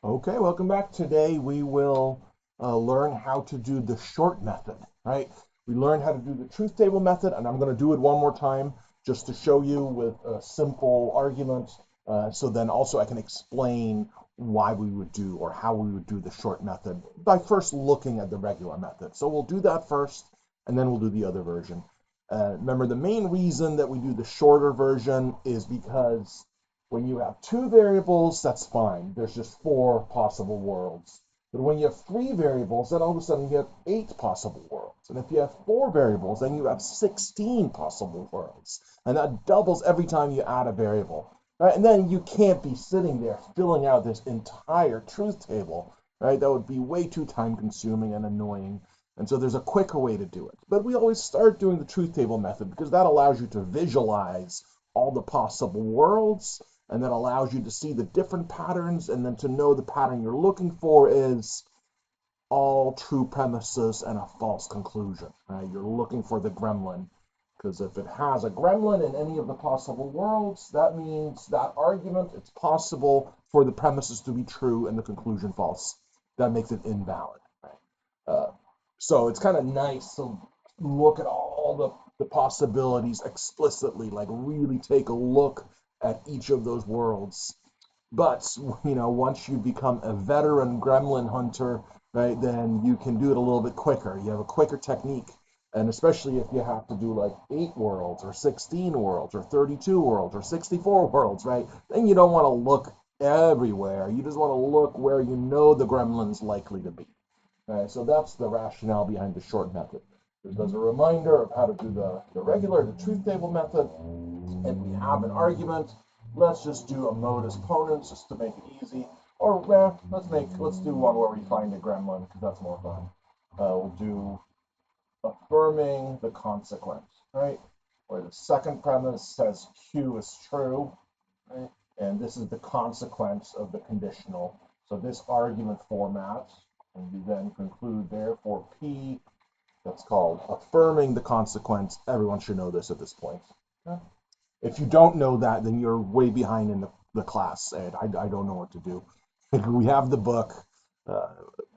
Okay, welcome back. Today we will learn how to do the short method, right? We learned how to do the truth table method, and I'm going to do it one more time just to show you with a simple argument. So then also I can explain why we would do or how we would do the short method by first looking at the regular method. So we'll do that first, and then we'll do the other version. Remember, the main reason that we do the shorter version is because when you have two variables, that's fine. There's just four possible worlds. But when you have three variables, then all of a sudden you have eight possible worlds. And if you have four variables, then you have 16 possible worlds. And that doubles every time you add a variable. Right? And then you can't be sitting there filling out this entire truth table. Right? That would be way too time consuming and annoying. And so there's a quicker way to do it. But we always start doing the truth table method because that allows you to visualize all the possible worlds, and that allows you to see the different patterns, and then to know the pattern you're looking for is all true premises and a false conclusion. Right? You're looking for the gremlin, because if it has a gremlin in any of the possible worlds, that means that argument, it's possible for the premises to be true and the conclusion false. That makes it invalid. Right? So it's kind of nice to look at all the possibilities explicitly, like really take a look at each of those worlds. But once you become a veteran gremlin hunter, right, then you can do it a little bit quicker. You have a quicker technique, and especially if you have to do like 8 worlds or 16 worlds or 32 worlds or 64 worlds, right? Then you don't want to look everywhere. You just want to look where you know the gremlin's likely to be. Right, so that's the rationale behind the short method. Just as a reminder of how to do the truth table method, and we have an argument. Let's just do a modus ponens just to make it easy. Or let's do one where we find a gremlin because that's more fun. We'll do affirming the consequence, right? Where the second premise says Q is true, right? And this is the consequence of the conditional. So this argument format, and you then conclude therefore P, that's called affirming the consequence. Everyone should know this at this point. Okay? If you don't know that, then you're way behind in the class, and I don't know what to do. We have the book. Uh,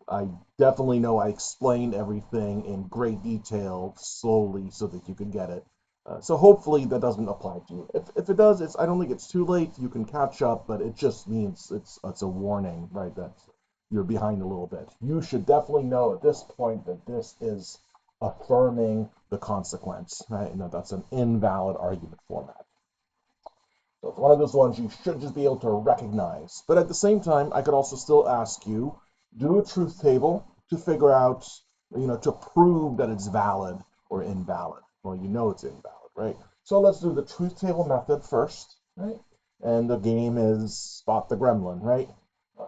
I definitely know I explained everything in great detail slowly so that you could get it. So hopefully that doesn't apply to you. If it does, I don't think it's too late. You can catch up, but it just means it's a warning, right? That you're behind a little bit. You should definitely know at this point that this is affirming the consequence, right? And that's an invalid argument format. So it's one of those ones you should just be able to recognize. But at the same time, I could also still ask you, do a truth table to figure out, to prove that it's valid or invalid. Well, you know it's invalid, right? So let's do the truth table method first, right? And the game is spot the gremlin, right?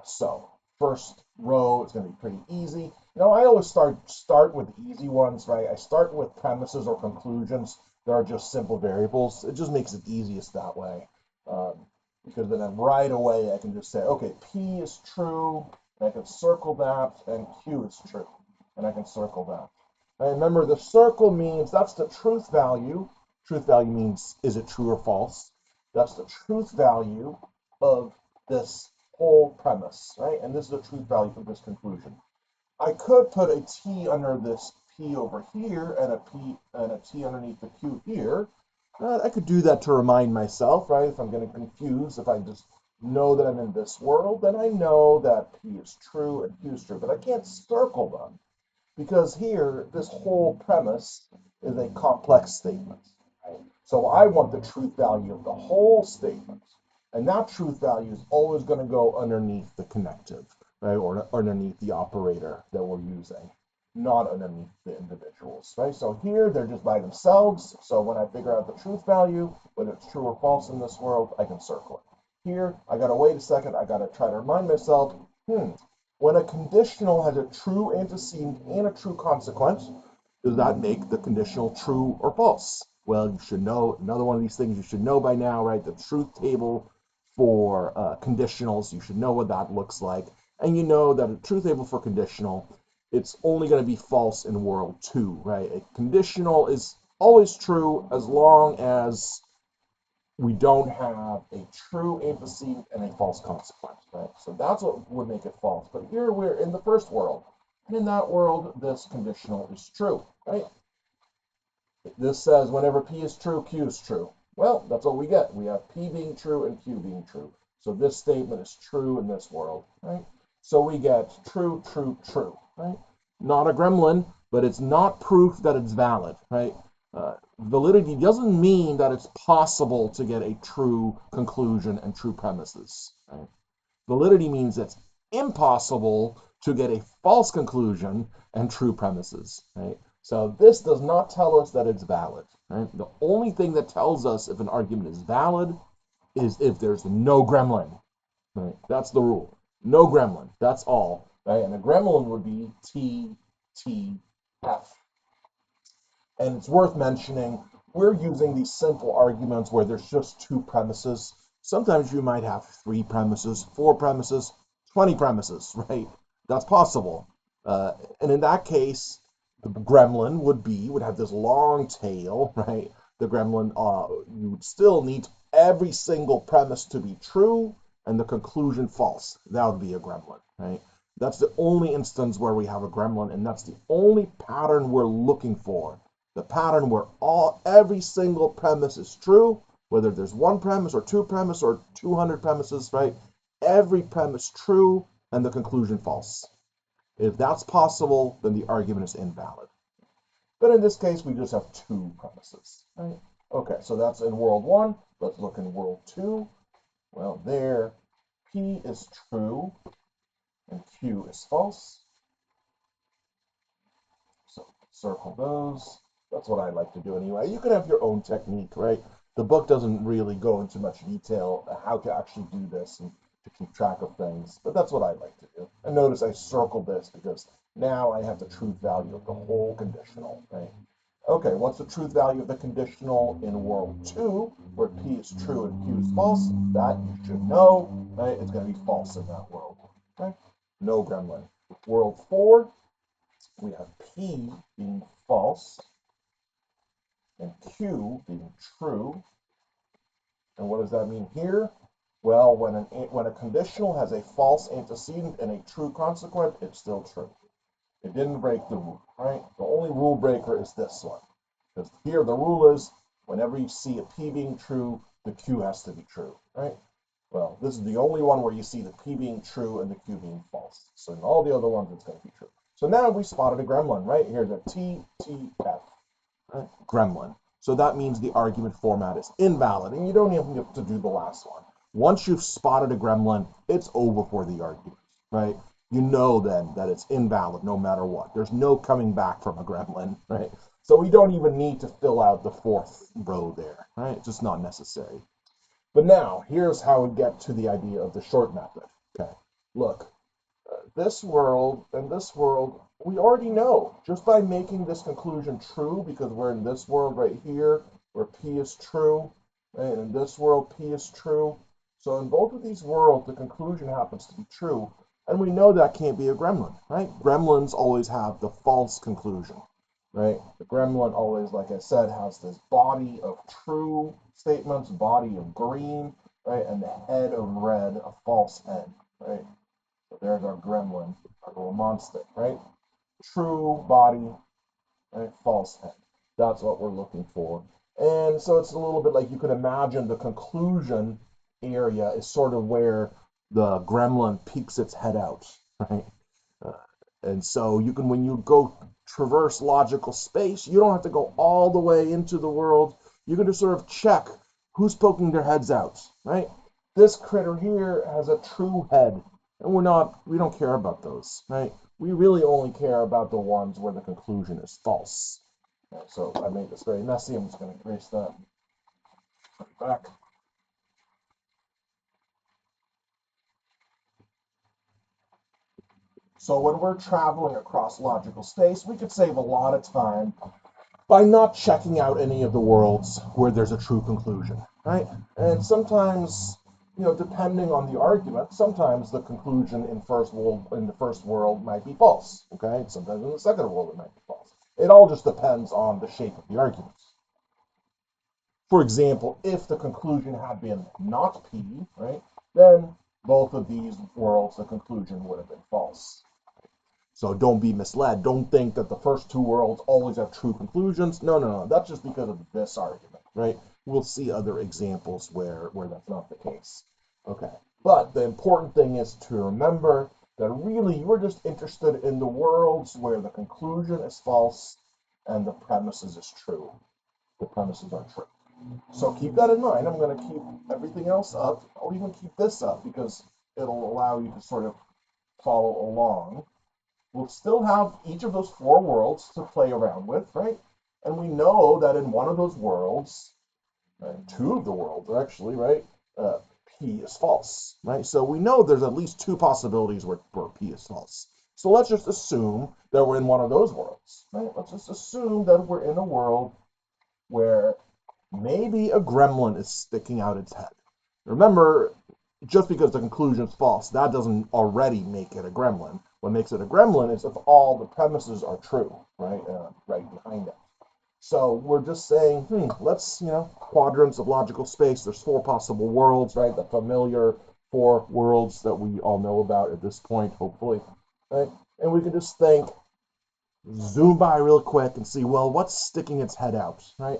So first row is going to be pretty easy. I always start with the easy ones, right? I start with premises or conclusions. They are just simple variables. It just makes it easiest that way. Um, because then right away I can just say, okay, P is true, and I can circle that, and Q is true, and I can circle that. And remember, the circle means that's the truth value. Truth value means is it true or false? That's the truth value of this whole premise, right? And this is the truth value for this conclusion. I could put a T under this P over here and a T underneath the Q here. I could do that to remind myself, right? If I'm getting confused, if I just know that I'm in this world, then I know that P is true and Q is true. But I can't circle them because here, this whole premise is a complex statement. Right? So I want the truth value of the whole statement. And that truth value is always going to go underneath the connective, right? Or underneath the operator that we're using, not underneath the individuals, right? So here they're just by themselves. So when I figure out the truth value, whether it's true or false in this world, I can circle it. Here, I got to wait a second. I got to try to remind myself, when a conditional has a true antecedent and a true consequence, does that make the conditional true or false? Well, you should know another one of these things you should know by now, right? The truth table for conditionals, you should know what that looks like. And you know that a truth table for conditional, it's only going to be false in world 2, right? A conditional is always true as long as we don't have a true antecedent and a false consequent, right? So that's what would make it false. But here we're in the first world, and in that world, this conditional is true, right? This says whenever P is true, Q is true. Well, that's what we get. We have P being true and Q being true. So this statement is true in this world, right? So we get true, true, true, right? Not a gremlin, but it's not proof that it's valid, right? Validity doesn't mean that it's possible to get a true conclusion and true premises, right? Validity means it's impossible to get a false conclusion and true premises, right? So this does not tell us that it's valid, right? The only thing that tells us if an argument is valid is if there's no gremlin, right? That's the rule. No gremlin. That's all, right? And a gremlin would be T, T, F. And it's worth mentioning, we're using these simple arguments where there's just two premises. Sometimes you might have three premises, four premises, 20 premises, right? That's possible. And in that case, the gremlin would have this long tail, right? The gremlin, you would still need every single premise to be true and the conclusion false. That would be a gremlin, right? That's the only instance where we have a gremlin, and that's the only pattern we're looking for. The pattern where every single premise is true, whether there's one premise or two premises or 200 premises, right? Every premise true and the conclusion false. If that's possible, then the argument is invalid. But in this case, we just have two premises, right? Okay, so that's in world one. Let's look in world two. Well, there, P is true and Q is false. So circle those. That's what I like to do anyway. You can have your own technique, right? The book doesn't really go into much detail how to actually do this and to keep track of things, but that's what I like to do. And notice I circled this because now I have the truth value of the whole conditional, right? Okay, what's the truth value of the conditional in world two, where P is true and Q is false? That you should know, right? It's going to be false in that world, okay? No gremlin. World four, we have P being false and Q being true. And what does that mean here? Well, when a conditional has a false antecedent and a true consequent, it's still true. It didn't break the rule, right? The only rule breaker is this one. Because here the rule is whenever you see a P being true, the Q has to be true, right? Well, this is the only one where you see the P being true and the Q being false. So in all the other ones, it's going to be true. So now we spotted a gremlin, right? Here's a T, T, F, right? Gremlin. So that means the argument format is invalid, and you don't even have to do the last one. Once you've spotted a gremlin, it's over for the argument, right? You know then that it's invalid no matter what. There's no coming back from a gremlin, right? So we don't even need to fill out the fourth row there, right? It's just not necessary. But now, here's how we get to the idea of the short method. Okay, look, this world and this world, we already know just by making this conclusion true, because we're in this world right here where P is true, and in this world P is true. So in both of these worlds, the conclusion happens to be true, and we know that can't be a gremlin, right? Gremlins always have the false conclusion, right? The gremlin always, like I said, has this body of true statements, body of green, right, and the head of red, a false head, right? So there's our gremlin, our little monster, right? True body, right? False head. That's what we're looking for. And so it's a little bit like you can imagine the conclusion area is sort of where the gremlin peeks its head out, right? Uh, and so you can, when you go traverse logical space, you don't have to go all the way into the world. You can just sort of check who's poking their heads out, right? This critter here has a true head, and we don't care about those, right? We really only care about the ones where the conclusion is false. Okay, so I made this very messy. I'm just going to erase that. Put it back. So when we're traveling across logical space, we could save a lot of time by not checking out any of the worlds where there's a true conclusion, right? And sometimes, depending on the argument, sometimes the conclusion in the first world might be false, okay? Sometimes in the second world it might be false. It all just depends on the shape of the argument. For example, if the conclusion had been not P, right, then both of these worlds, the conclusion would have been false. So don't be misled. Don't think that the first two worlds always have true conclusions. No, no, no. That's just because of this argument, right? We'll see other examples where that's not the case. Okay. But the important thing is to remember that really you're just interested in the worlds where the conclusion is false and the premises is true. The premises are true. So keep that in mind. I'm going to keep everything else up. I'll even keep this up because it'll allow you to sort of follow along. We'll still have each of those four worlds to play around with, right? And we know that in one of those worlds, two of the worlds actually, right, uh, P is false, right? So we know there's at least two possibilities where P is false. So let's just assume that we're in one of those worlds, right? Let's just assume that we're in a world where maybe a gremlin is sticking out its head. Remember, just because the conclusion is false, that doesn't already make it a gremlin. What makes it a gremlin is if all the premises are true, right? Right behind it. So we're just saying, let's, quadrants of logical space. There's four possible worlds, right? The familiar four worlds that we all know about at this point, hopefully, right? And we can just think, zoom by real quick and see, well, what's sticking its head out, right?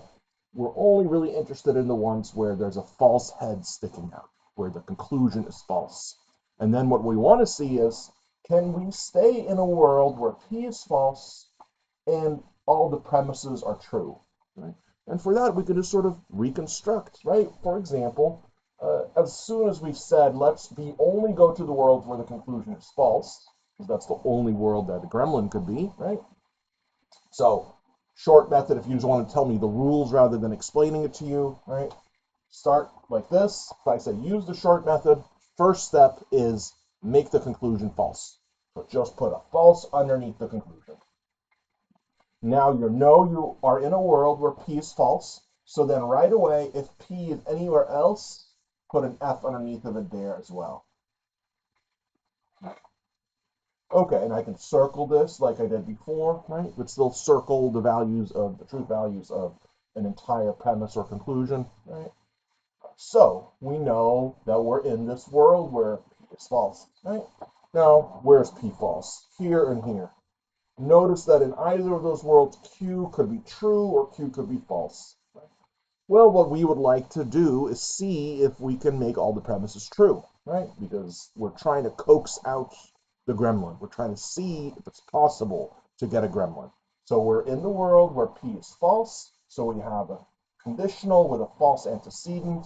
We're only really interested in the ones where there's a false head sticking out, where the conclusion is false. And then what we want to see is, can we stay in a world where P is false and all the premises are true, right? And for that, we can just sort of reconstruct, right? For example, as soon as we said, let's only go to the world where the conclusion is false, because that's the only world that a gremlin could be, right? So, short method, if you just want to tell me the rules rather than explaining it to you, right? Start like this. If I say use the short method, first step is make the conclusion false. So just put a false underneath the conclusion. Now you are in a world where P is false. So then right away, if P is anywhere else, put an F underneath of it there as well. Okay, and I can circle this like I did before, right? But still circle the truth values of an entire premise or conclusion, right? So we know that we're in this world where P is false, right? Now, where's P false? Here and here. Notice that in either of those worlds, Q could be true or Q could be false. Well, what we would like to do is see if we can make all the premises true, right? Because we're trying to coax out the gremlin. We're trying to see if it's possible to get a gremlin. So we're in the world where P is false. So we have a conditional with a false antecedent.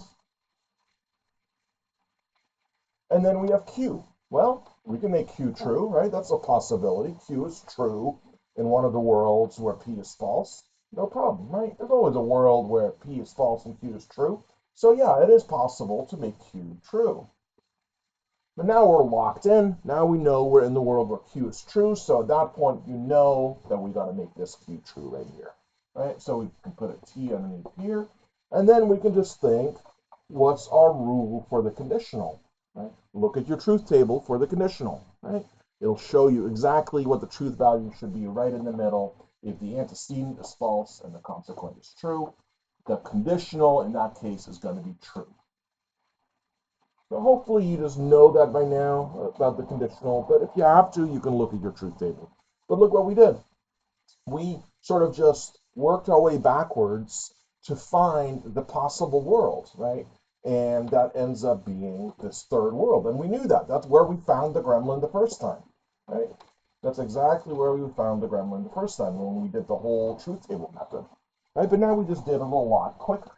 And then we have Q. Well, we can make Q true, right? That's a possibility. Q is true in one of the worlds where P is false. No problem, right? There's always a world where P is false and Q is true. So yeah, it is possible to make Q true. But now we're locked in. Now we know we're in the world where Q is true. So at that point, you know that we got to make this Q true right here, right? So we can put a T underneath here. And then we can just think, what's our rule for the conditional, right? Look at your truth table for the conditional, right? It'll show you exactly what the truth value should be right in the middle. If the antecedent is false and the consequent is true, the conditional in that case is going to be true. So hopefully you just know that by now about the conditional, but if you have to, you can look at your truth table. But look what we did. We sort of just worked our way backwards to find the possible world, right? And that ends up being this third world. And we knew that. That's where we found the gremlin the first time, right? That's exactly where we found the gremlin the first time when we did the whole truth table method, right? But now we just did it a lot quicker.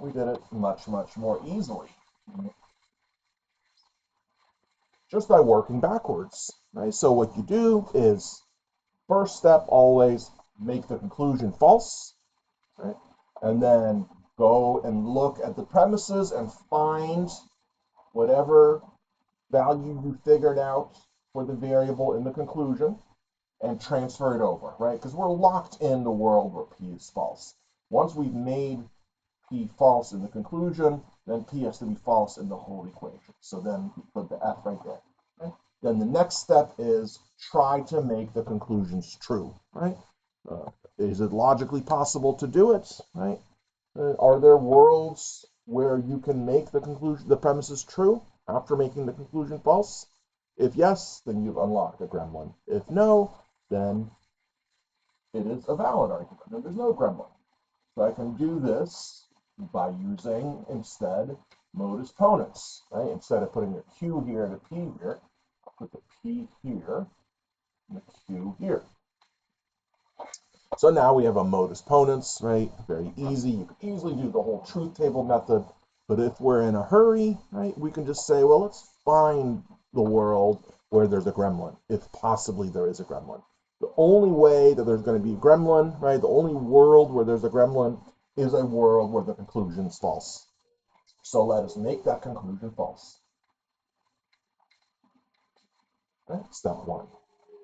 We did it much, much more easily, just by working backwards, right? So what you do is, first step, always make the conclusion false, right? And then go and look at the premises and find whatever value you figured out for the variable in the conclusion and transfer it over, right? Because we're locked in the world where P is false. Once we've made P false in the conclusion, then P has to be false in the whole equation. So then we put the F right there. Right? Then the next step is try to make the conclusions true, right? Is it logically possible to do it, right? Are there worlds where you can make the premises true after making the conclusion false? If yes, then you've unlocked a gremlin. If no, then it is a valid argument, and there's no gremlin. So I can do this by using, instead, modus ponens, right? Instead of putting a Q here and a P here, I'll put the P here and the Q here. So now we have a modus ponens, right? Very easy. You can easily do the whole truth table method. But if we're in a hurry, right, we can just say, well, let's find the world where there's a gremlin, if possibly there is a gremlin. The only way that there's going to be a gremlin, right, the only world where there's a gremlin is a world where the conclusion is false. So let us make that conclusion false. Okay? Step one.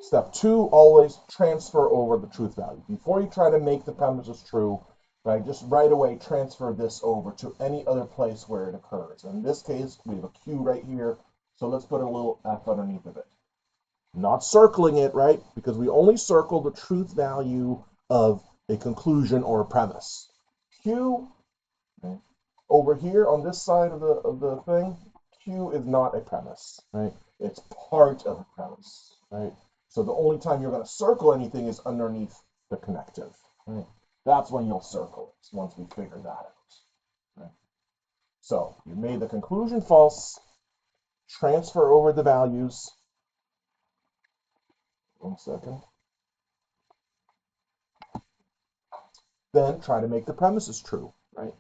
Step two, always transfer over the truth value. Before you try to make the premises true, right, just right away transfer this over to any other place where it occurs. In this case, we have a Q right here, so let's put a little F underneath of it. Not circling it, right, because we only circle the truth value of a conclusion or a premise. Q, okay, over here on this side of the thing, Q is not a premise, right? It's part of a premise, right? So the only time you're going to circle anything is underneath the connective, right? That's when you'll circle it, once we figure that out, right? So you made the conclusion false, transfer over the values. 1 second. Then try to make the premises true, right?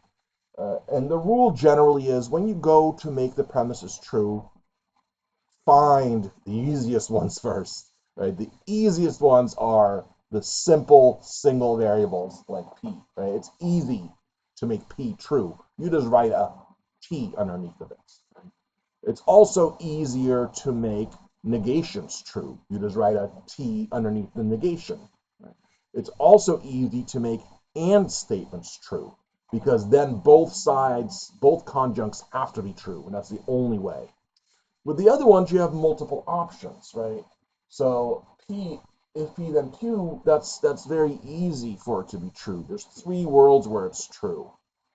And the rule generally is when you go to make the premises true, find the easiest ones first, right? The easiest ones are the simple single variables like p, right? It's easy to make p true. You just write a t underneath of it. Right? It's also easier to make negations true. You just write a t underneath the negation. Right? It's also easy to make and statements true because then both sides, both conjuncts have to be true, and that's the only way. With the other ones, you have multiple options, right? So P, if P then Q, that's very easy for it to be true. There's 3 worlds where it's true.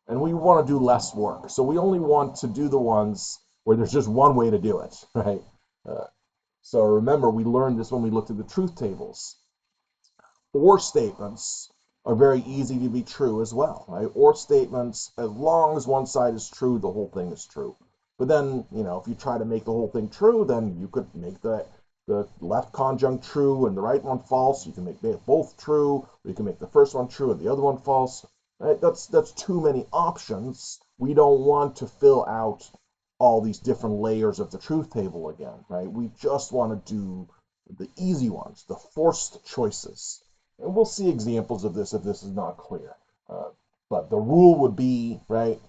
And we want to do less work. So we only want to do the ones where there's just one way to do it, right? So remember, we learned this when we looked at the truth tables. Or statements are very easy to be true as well, right? Or statements, as long as one side is true, the whole thing is true. But then, if you try to make the whole thing true, then you could make the left conjunct true and the right one false. You can make both true, or you can make the first one true and the other one false. Right? That's too many options. We don't want to fill out all these different layers of the truth table again, right? We just want to do the easy ones, the forced choices. And we'll see examples of this if this is not clear. But the rule would be, right,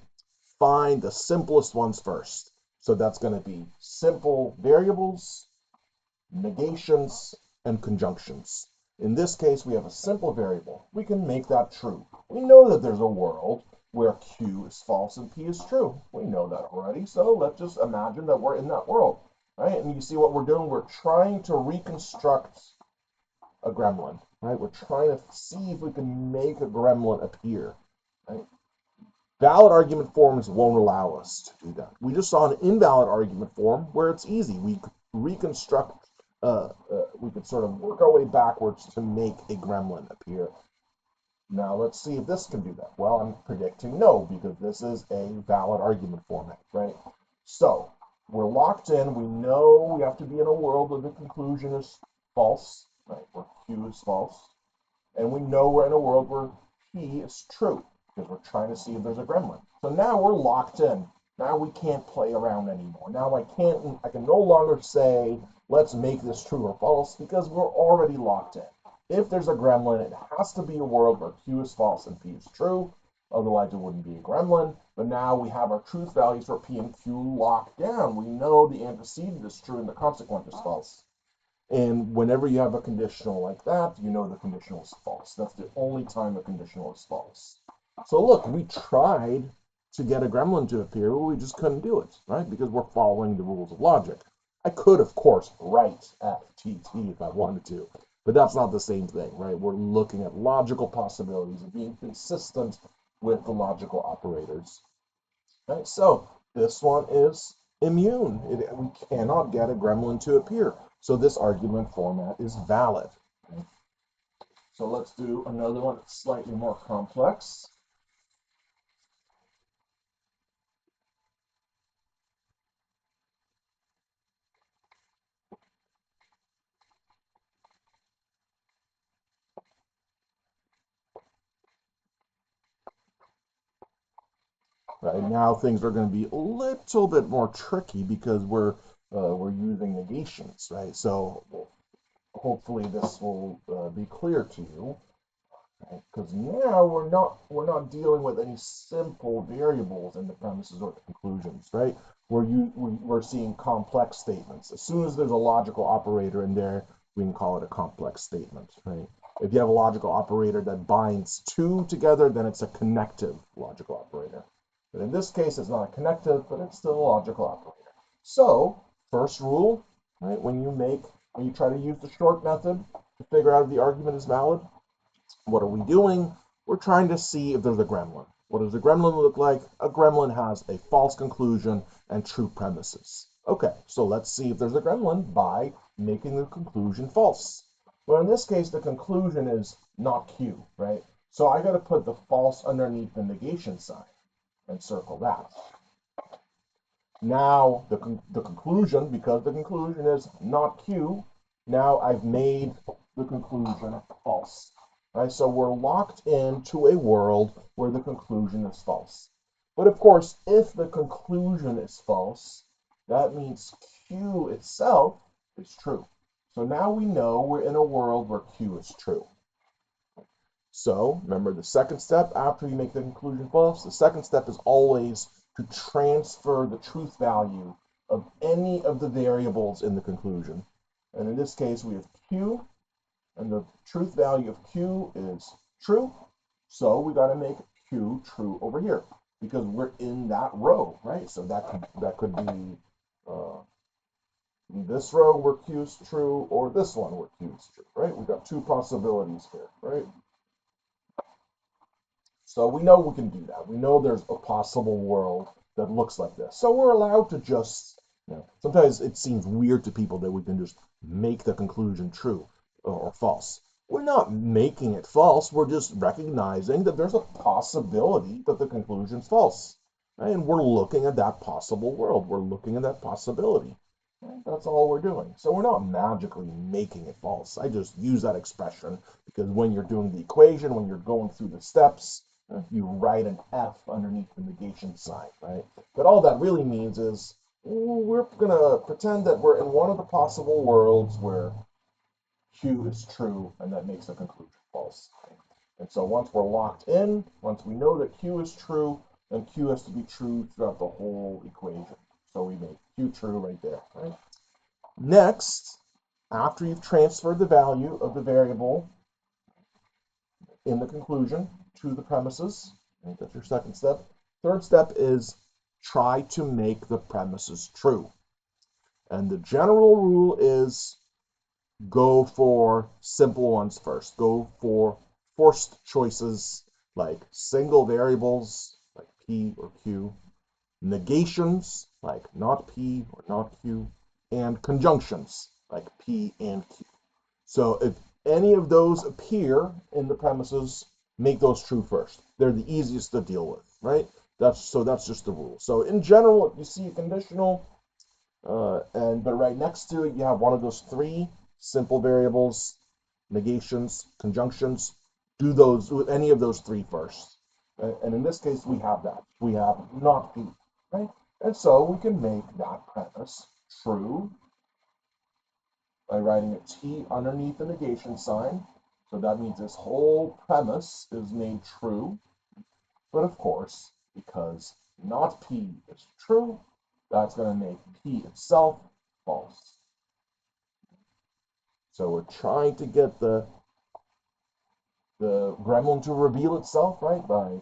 find the simplest ones first. So that's going to be simple variables, negations, and conjunctions. In this case, we have a simple variable. We can make that true. We know that there's a world where Q is false and P is true. We know that already, so let's just imagine that we're in that world, right? And you see what we're doing? We're trying to reconstruct a gremlin, right? We're trying to see if we can make a gremlin appear, right? Valid argument forms won't allow us to do that. We just saw an invalid argument form where it's easy. We could reconstruct, we could sort of work our way backwards to make a gremlin appear. Now let's see if this can do that. Well, I'm predicting no, because this is a valid argument format, right? So we're locked in. We know we have to be in a world where the conclusion is false, right? Where Q is false. And we know we're in a world where P is true, because we're trying to see if there's a gremlin. So now we're locked in. Now we can't play around anymore. Now I can no longer say, let's make this true or false, because we're already locked in. If there's a gremlin, it has to be a world where Q is false and P is true. Otherwise, it wouldn't be a gremlin. But now we have our truth values for P and Q locked down. We know the antecedent is true and the consequent is false. And whenever you have a conditional like that, you know the conditional is false. That's the only time the conditional is false. So look, we tried to get a gremlin to appear, but we just couldn't do it, right? Because we're following the rules of logic. I could, of course, write FTT if I wanted to, but that's not the same thing, right? We're looking at logical possibilities of being consistent with the logical operators. Right? So this one is immune. We cannot get a gremlin to appear. So this argument format is valid. Okay? So let's do another one that's slightly more complex. Right now, things are going to be a little bit more tricky because we're using negations, right? So hopefully this will be clear to you, because now we're not dealing with any simple variables in the premises or the conclusions, right? We're seeing complex statements. As soon as there's a logical operator in there, we can call it a complex statement, right? If you have a logical operator that binds two together, then it's a connective logical operator. But in this case, it's not a connective, but it's still a logical operator. So, first rule, right? When you try to use the short method to figure out if the argument is valid, what are we doing? We're trying to see if there's a gremlin. What does a gremlin look like? A gremlin has a false conclusion and true premises. Okay, so let's see if there's a gremlin by making the conclusion false. Well, in this case, the conclusion is not Q, right? So I got to put the false underneath the negation sign and circle that. Now the conclusion, because the conclusion is not Q, now I've made the conclusion false. Right? So we're locked into a world where the conclusion is false. But of course, if the conclusion is false, that means Q itself is true. So now we know we're in a world where Q is true. So remember, the second step after you make the conclusion false, the second step is always to transfer the truth value of any of the variables in the conclusion. And in this case, we have Q, and the truth value of Q is true. So we got to make Q true over here because we're in that row, right? So that could be this row where Q is true, or this one where Q is true, right? We've got two possibilities here, right? So we know we can do that. We know there's a possible world that looks like this. So we're allowed to just, sometimes it seems weird to people that we can just make the conclusion true or false. We're not making it false. We're just recognizing that there's a possibility that the conclusion's false. Right? And we're looking at that possible world. We're looking at that possibility. That's all we're doing. So we're not magically making it false. I just use that expression because when you're doing the equation, when you're going through the steps, you write an F underneath the negation sign, right? But all that really means is we're going to pretend that we're in one of the possible worlds where Q is true, and that makes the conclusion false. And so once we're locked in, once we know that Q is true, then Q has to be true throughout the whole equation. So we make Q true right there, right? Next, after you've transferred the value of the variable in the conclusion to the premises, right, that's your second step. Third step is try to make the premises true. And the general rule is go for simple ones first. Go for forced choices like single variables like P or Q, negations like not P or not Q, and conjunctions like P and Q. So if any of those appear in the premises, make those true first. They're the easiest to deal with, right? That's just the rule. So in general, if you see a conditional, but right next to it, you have one of those three simple variables, negations, conjunctions, do those with any of those three first. And in this case, we have that. We have not P, right? And so we can make that premise true by writing a T underneath the negation sign. So that means this whole premise is made true. But of course, because not P is true, that's going to make P itself false. So we're trying to get the gremlin to reveal itself, right?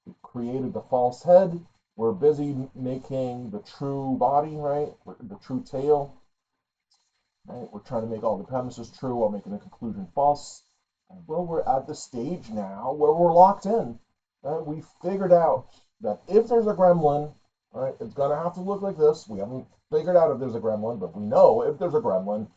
We created the false head. We're busy making the true body, right? The true tail. Right? We're trying to make all the premises true while making the conclusion false. Well, we're at the stage now where we're locked in. And we figured out that if there's a gremlin, right, it's going to have to look like this. We haven't figured out if there's a gremlin, but we know if there's a gremlin,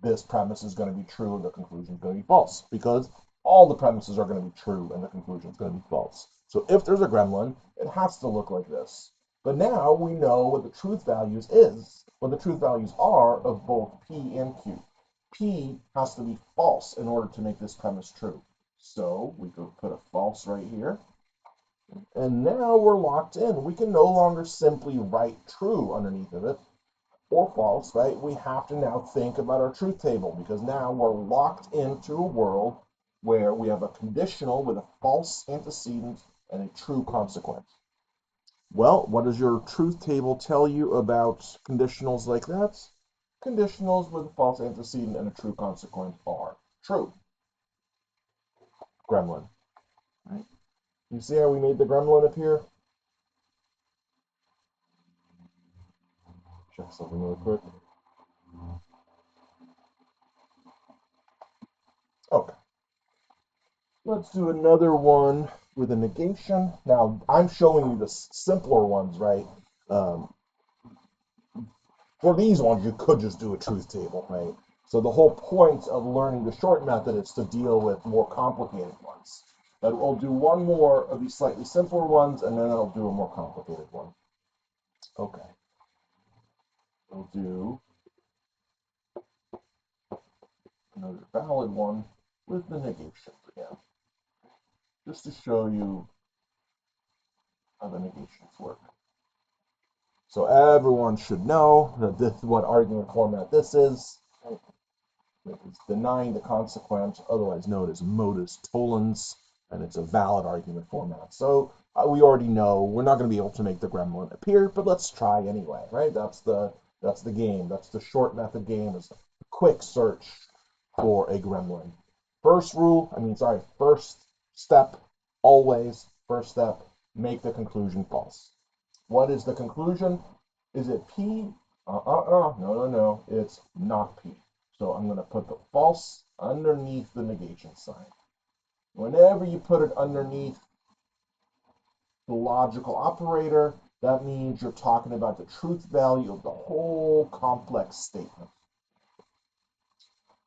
this premise is going to be true and the conclusion is going to be false because all the premises are going to be true and the conclusion is going to be false. So if there's a gremlin, it has to look like this. But now we know what the truth values is, what the truth values are of both P and Q. P has to be false in order to make this premise true. So we could put a false right here. And now we're locked in. We can no longer simply write true underneath of it or false, right? We have to now think about our truth table because now we're locked into a world where we have a conditional with a false antecedent and a true consequent. Well, what does your truth table tell you about conditionals like that? Conditionals with a false antecedent and a true consequent are true. Gremlin. Right? You see how we made the gremlin appear? Check something really quick. Okay. Let's do another one with a negation. Now, I'm showing you the simpler ones, right? Um, for these ones, you could just do a truth table, right? So the whole point of learning the short method is to deal with more complicated ones. But we'll do one more of these slightly simpler ones, and then I'll do a more complicated one. Okay. We'll do another valid one with the negations again, just to show you how the negations work. So everyone should know that this is what argument format this is. It's denying the consequent, otherwise known as modus tollens, and it's a valid argument format. So we already know we're not going to be able to make the gremlin appear, but let's try anyway, right? That's the game. That's the short method game, is a quick search for a gremlin. First step, always, first step, make the conclusion false. What is the conclusion? Is it P? No. It's not P. So I'm going to put the false underneath the negation sign. Whenever you put it underneath the logical operator, that means you're talking about the truth value of the whole complex statement.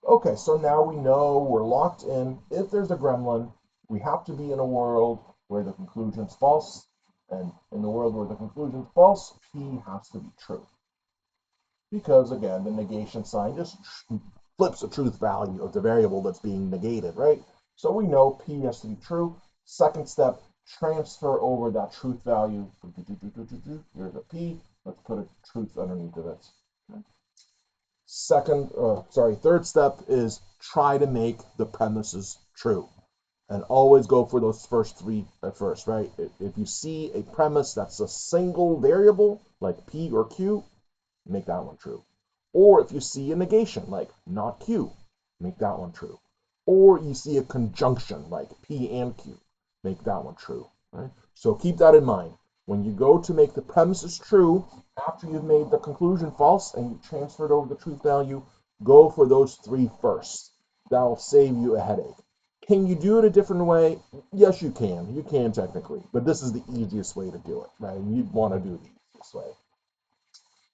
Okay, so now we know we're locked in. If there's a gremlin, we have to be in a world where the conclusion is false. And in the world where the conclusion is false, P has to be true. Because again, the negation sign just flips the truth value of the variable that's being negated, right? So we know P has to be true. Second step, transfer over that truth value. Here's a P. Let's put a truth underneath of it. Third step is try to make the premises true. And always go for those first three at first, right? If you see a premise that's a single variable, like P or Q, make that one true. Or if you see a negation, like not Q, make that one true. Or you see a conjunction, like P and Q, make that one true. Right? So keep that in mind. When you go to make the premises true, after you've made the conclusion false and you transferred over the truth value, go for those three first. That'll save you a headache. Can you do it a different way? Yes, you can. You can technically, but this is the easiest way to do it, right? You'd want to do it the easiest way.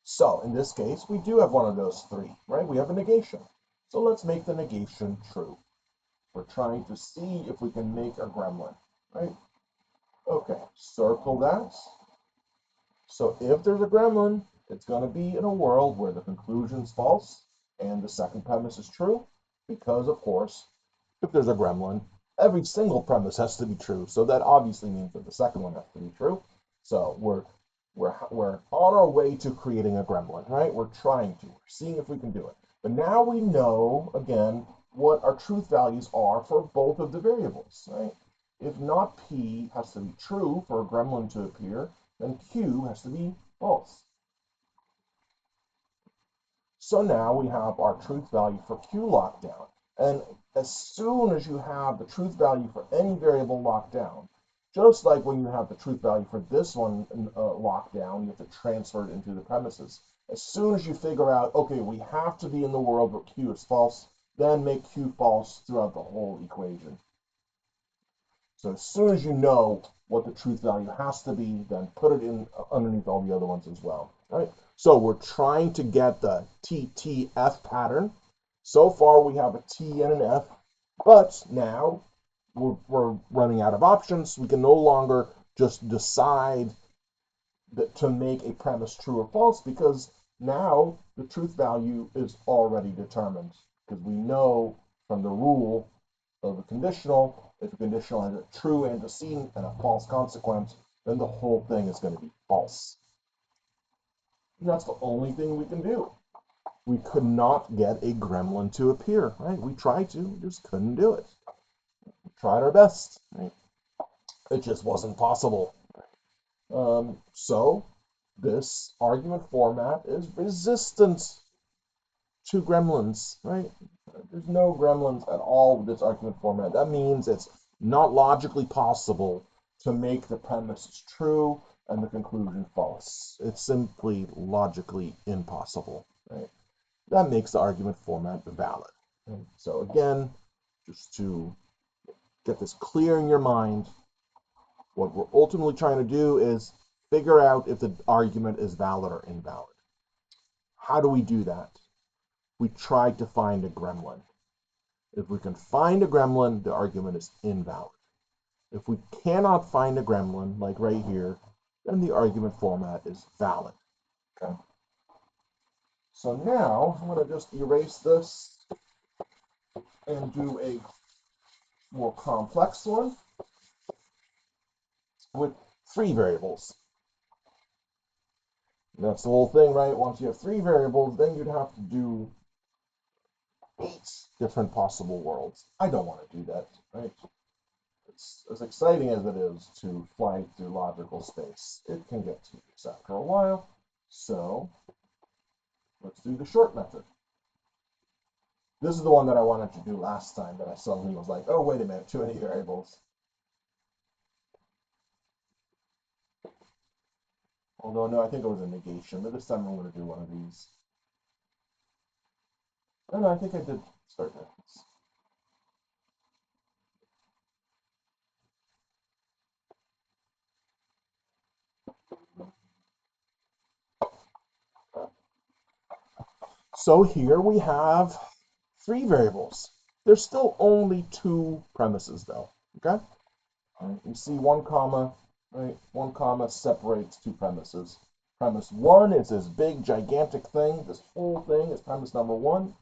So in this case, we do have one of those three, right? We have a negation. So let's make the negation true. We're trying to see if we can make a gremlin, right? Okay, circle that. So if there's a gremlin, it's going to be in a world where the conclusion is false and the second premise is true, because of course, if there's a gremlin, every single premise has to be true. So that obviously means that the second one has to be true. So we're on our way to creating a gremlin, right? We're trying to. We're seeing if we can do it. But now we know, again, what our truth values are for both of the variables, right? If not P has to be true for a gremlin to appear, then Q has to be false. So now we have our truth value for Q locked down. And as soon as you have the truth value for any variable locked down, just like when you have the truth value for this one locked down, you have to transfer it into the premises. As soon as you figure out, okay, we have to be in the world where Q is false, then make Q false throughout the whole equation. So as soon as you know what the truth value has to be, then put it in underneath all the other ones as well. All right. So we're trying to get the TTF pattern. So far we have a T and an F, but now we're running out of options. We can no longer just decide that to make a premise true or false, because now the truth value is already determined, because we know from the rule of a conditional, if a conditional has a true antecedent and a false consequence, then the whole thing is going to be false. And that's the only thing we can do. We could not get a gremlin to appear, right? We tried to, we just couldn't do it. We tried our best, right? It just wasn't possible. So this argument format is resistant to gremlins, right? There's no gremlins at all with this argument format. That means it's not logically possible to make the premises true and the conclusion false. It's simply logically impossible, right? That makes the argument format valid. Right? So again, just to get this clear in your mind, what we're ultimately trying to do is figure out if the argument is valid or invalid. How do we do that? We try to find a gremlin. If we can find a gremlin, the argument is invalid. If we cannot find a gremlin, like right here, then the argument format is valid. Okay. So now I'm going to just erase this and do a more complex one with 3 variables. That's the whole thing, right? Once you have 3 variables, then you'd have to do 8 different possible worlds. I don't want to do that, right? It's as exciting as it is to fly through logical space. It can get tedious after a while. So let's do the short method. This is the one that I wanted to do last time, but I suddenly was like, oh, wait a minute, too many variables. Although, no, I think it was a negation, but this time I'm going to do one of these. Oh, no, I think I did start methods. So here we have 3 variables. There's still only 2 premises, though, okay? You see 1 comma, right? 1 comma separates 2 premises. Premise 1 is this big, gigantic thing. This whole thing is premise number 1.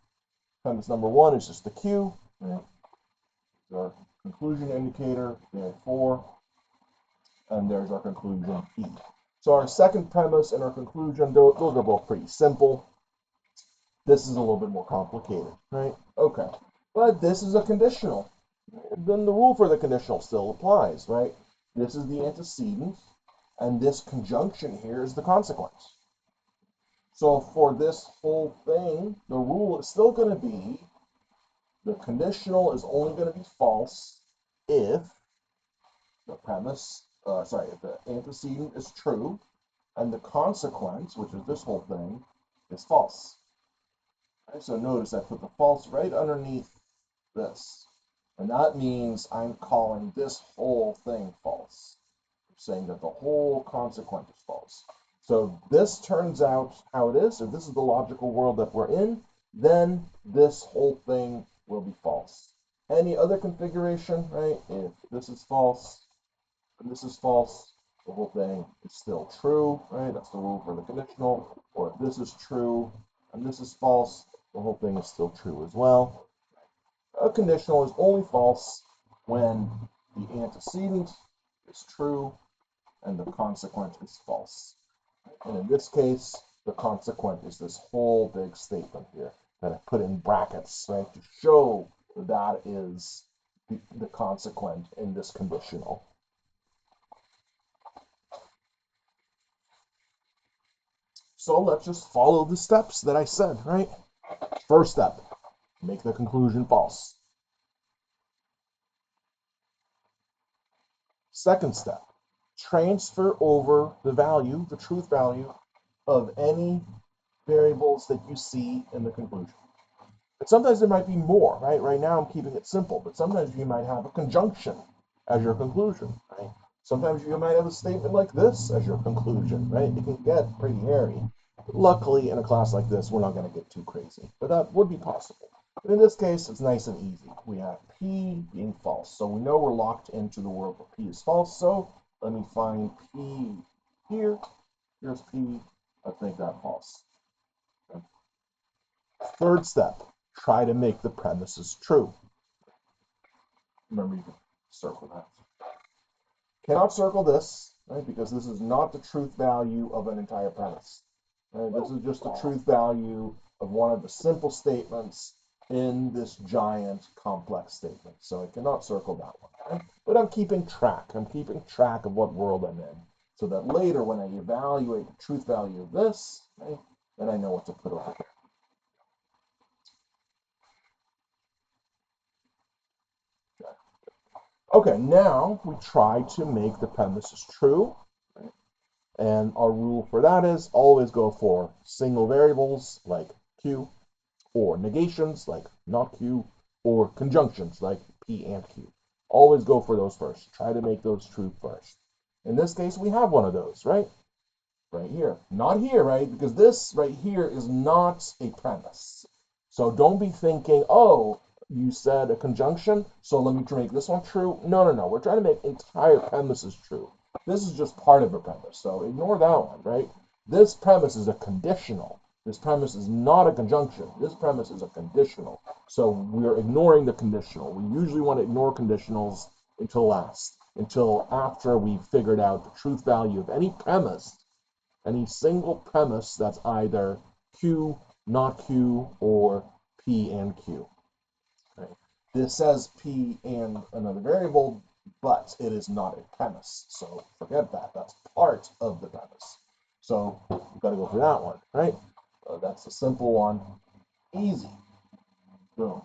Premise number 1 is just the Q, right? Our conclusion indicator, there 4, and there's our conclusion E. So our second premise and our conclusion, those are both pretty simple. This is a little bit more complicated, right? Okay, but this is a conditional. Then the rule for the conditional still applies, right? This is the antecedent, and this conjunction here is the consequence. So for this whole thing, the rule is still going to be the conditional is only going to be false if the premise, if the antecedent is true, and the consequence, which is this whole thing, is false. Okay, so notice I put the false right underneath this. And that means I'm calling this whole thing false. I'm saying that the whole consequence is false. So this turns out how it is. If this is the logical world that we're in, then this whole thing will be false. Any other configuration, right? If this is false and this is false, the whole thing is still true, right? That's the rule for the conditional. Or if this is true and this is false, the whole thing is still true as well. A conditional is only false when the antecedent is true and the consequent is false. And in this case, the consequent is this whole big statement here that I put in brackets, right, to show that is the consequent in this conditional. So let's just follow the steps that I said, right? First step, make the conclusion false. Second step, transfer over the value, the truth value, of any variables that you see in the conclusion. But sometimes there might be more, right? Right now I'm keeping it simple, but sometimes you might have a conjunction as your conclusion, right? Sometimes you might have a statement like this as your conclusion, right? It can get pretty hairy. Luckily, in a class like this, we're not going to get too crazy, but that would be possible. But in this case, it's nice and easy. We have P being false, so we know we're locked into the world where P is false, so let me find P here. Here's P. Let's make that false. Okay. Third step, try to make the premises true. Remember, you can circle that. Cannot circle this, right, because this is not the truth value of an entire premise. Right? This is just the truth value of one of the simple statements in this giant complex statement. So I cannot circle that one. Right? But I'm keeping track. I'm keeping track of what world I'm in, so that later when I evaluate the truth value of this, right, then I know what to put over here. Okay, now we try to make the premises true. Right? And our rule for that is always go for single variables like Q, or negations like not Q, or conjunctions like P and Q. Always go for those first. Try to make those true first. In this case, we have one of those, right? Right here. Not here, right? Because this right here is not a premise. So don't be thinking, oh, you said a conjunction, so let me make this one true. No, no, no. We're trying to make entire premises true. This is just part of a premise, so ignore that one, right? This premise is a conditional. This premise is not a conjunction. This premise is a conditional. So we're ignoring the conditional. We usually want to ignore conditionals until last, until after we've figured out the truth value of any premise, any single premise that's either Q, not Q, or P and Q. Right? This says P and another variable, but it is not a premise. So forget that. That's part of the premise. So we've got to go for that one, right? That's a simple one. Easy. Boom.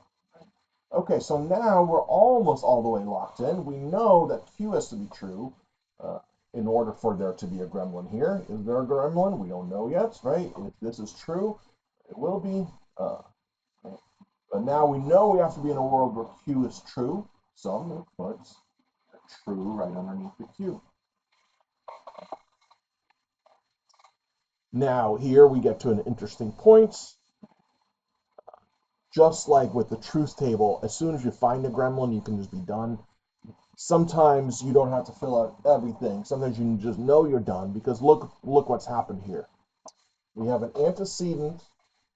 Okay, so now we're almost all the way locked in. We know that Q has to be true in order for there to be a gremlin here. Is there a gremlin? We don't know yet, right? If this is true, it will be. Right? But now we know we have to be in a world where Q is true. So I'm going to put true right underneath the Q. Now here we get to an interesting point. Just like with the truth table, as soon as you find a gremlin, you can just be done. Sometimes you don't have to fill out everything. Sometimes you can just know you're done, because look what's happened here. We have an antecedent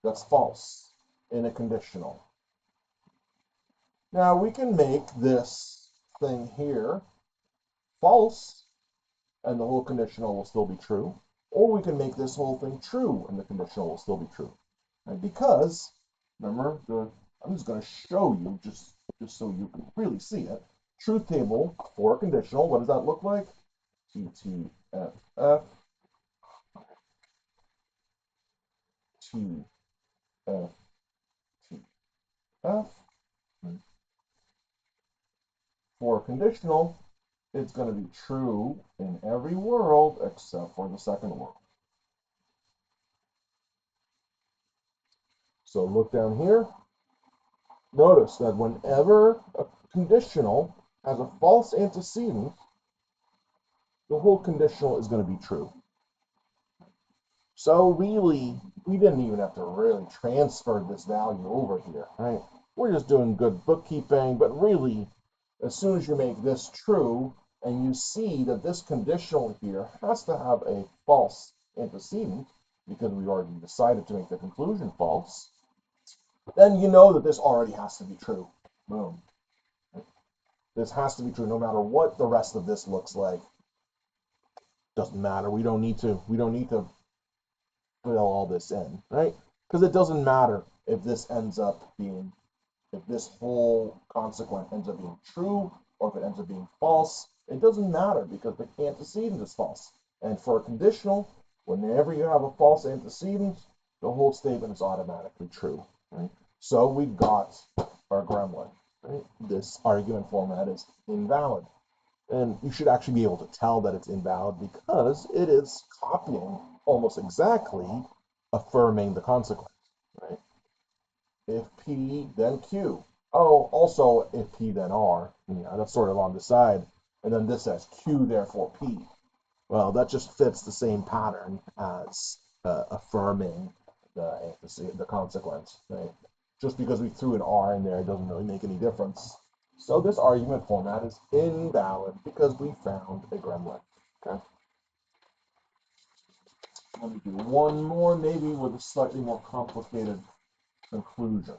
that's false in a conditional. Now we can make this thing here false, and the whole conditional will still be true. Or we can make this whole thing true, and the conditional will still be true. And because, remember, I'm just going to show you, just so you can really see it. Truth table for a conditional, what does that look like? TTFF, TF, TF. For a conditional, it's going to be true in every world except for the second world. So look down here. Notice that whenever a conditional has a false antecedent, the whole conditional is going to be true. So really, we didn't even have to really transfer this value over here, right? We're just doing good bookkeeping, but really, as soon as you make this true, and you see that this conditional here has to have a false antecedent, because we already decided to make the conclusion false, then you know that this already has to be true. Boom. This has to be true no matter what the rest of this looks like. Doesn't matter. We don't need to fill all this in, right? Because it doesn't matter if this ends up being, if this whole consequent ends up being true or if it ends up being false. It doesn't matter because the antecedent is false. And for a conditional, whenever you have a false antecedent, the whole statement is automatically true, right? So we got our gremlin, right? This argument format is invalid. And you should actually be able to tell that it's invalid because it is copying almost exactly affirming the consequence, right? If P, then Q. Oh, also if P, then R. Yeah, that's sort of on the side. And then this says Q, therefore P. Well, that just fits the same pattern as affirming the antecedent, the consequence, right? Just because we threw an R in there doesn't really make any difference. So this argument format is invalid because we found a gremlin. Okay. Let me do one more, maybe with a slightly more complicated conclusion.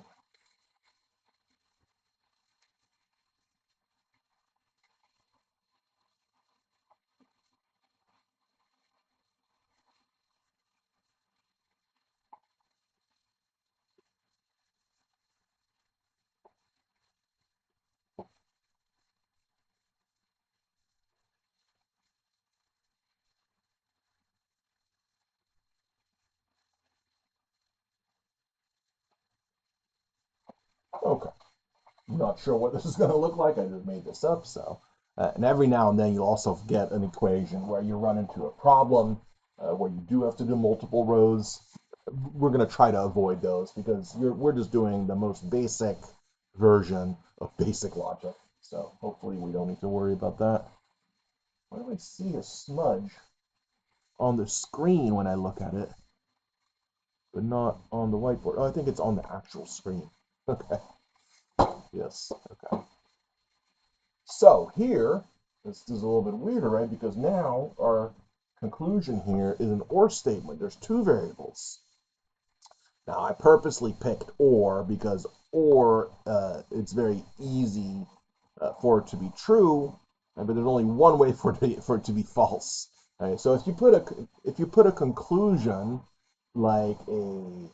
Okay. I'm not sure what this is going to look like. I just made this up. So, and every now and then you'll also get an equation where you run into a problem where you do have to do multiple rows. We're going to try to avoid those because we're just doing the most basic version of basic logic. So hopefully we don't need to worry about that. Why do I see a smudge on the screen when I look at it, but not on the whiteboard? Oh, I think it's on the actual screen. Okay. Yes. Okay. So here, this is a little bit weirder, right? Because now our conclusion here is an or statement. There's two variables. Now I purposely picked or because or it's very easy for it to be true, but there's only one way for it to be false. Right? So if you put a conclusion like a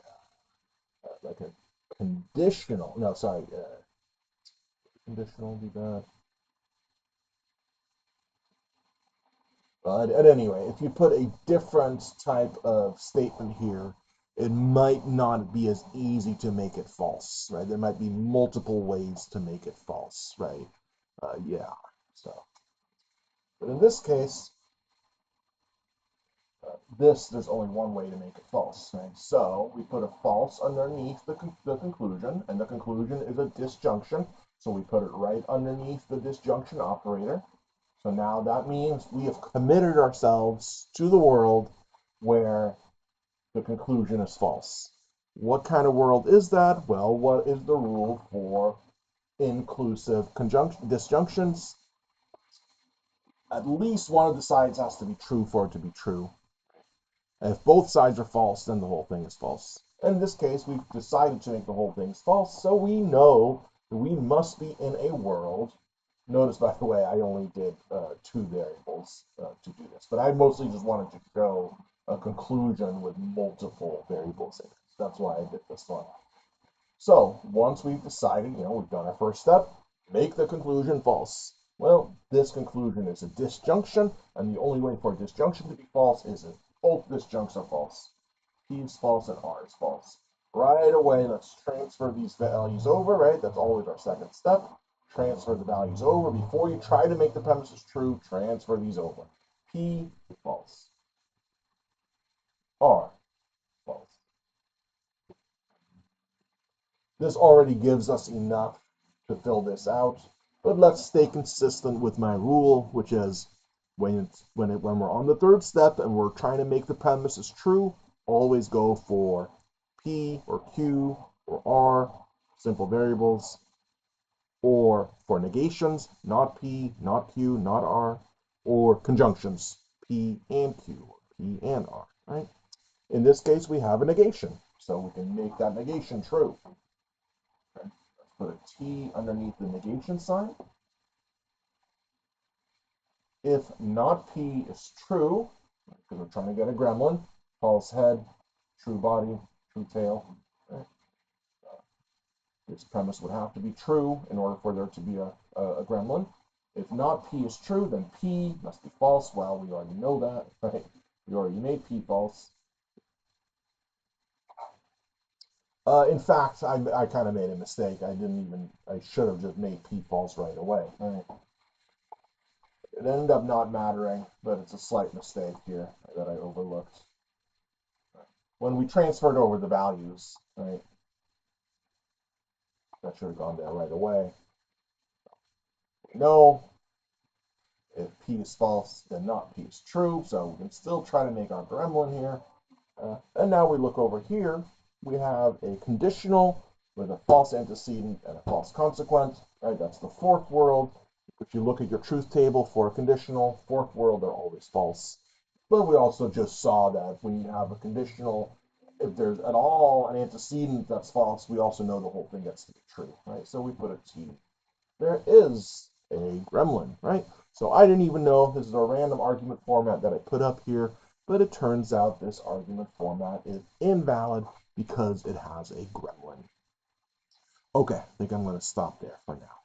conditional, no, sorry, conditional would be bad. But anyway, if you put a different type of statement here, it might not be as easy to make it false, right? There might be multiple ways to make it false, right? Yeah. So, but in this case, there's only one way to make it false, right? So we put a false underneath the conclusion, and the conclusion is a disjunction. So we put it right underneath the disjunction operator. So now that means we have committed ourselves to the world where the conclusion is false. What kind of world is that? Well, what is the rule for inclusive disjunctions? At least one of the sides has to be true for it to be true. And if both sides are false, then the whole thing is false. In this case, we've decided to make the whole thing false, so we know that we must be in a world. Notice, by the way, I only did two variables to do this, but I mostly just wanted to show a conclusion with multiple variables in it. That's why I did this one. So once we've decided, we've done our first step, make the conclusion false. Well, this conclusion is a disjunction, and the only way for a disjunction to be false is if both disjuncts are false. P is false and R is false. Right away, let's transfer these values over, right? That's always our second step. Transfer the values over. Before you try to make the premises true, transfer these over. P, false. R, false. This already gives us enough to fill this out, but let's stay consistent with my rule, which is when we're on the third step and we're trying to make the premises true, always go for P or Q or R, simple variables, or for negations, not P, not Q, not R, or conjunctions, P and Q, or P and R, right? In this case, we have a negation, so we can make that negation true. Okay. Let's put a T underneath the negation sign. If not P is true, because we're trying to get a gremlin, false head, true body, true tail. Right? This premise would have to be true in order for there to be a gremlin. If not P is true, then P must be false. Well, we already know that, right? We already made P false. In fact, I kind of made a mistake. I should have just made P false right away. Right? It ended up not mattering, but it's a slight mistake here that I overlooked. When we transferred over the values, right, that should have gone there right away. We know If P is false, then not P is true. So we can still try to make our gremlin here. And now we look over here. We have a conditional with a false antecedent and a false consequent. Right? That's the fourth world. If you look at your truth table for a conditional, fourth world are always false. But we also just saw that when you have a conditional, if there's at all an antecedent that's false, we also know the whole thing gets to be true, right? So we put a T. There is a gremlin, right? So I didn't even know this is a random argument format that I put up here, but it turns out this argument format is invalid because it has a gremlin. Okay, I think I'm going to stop there for now.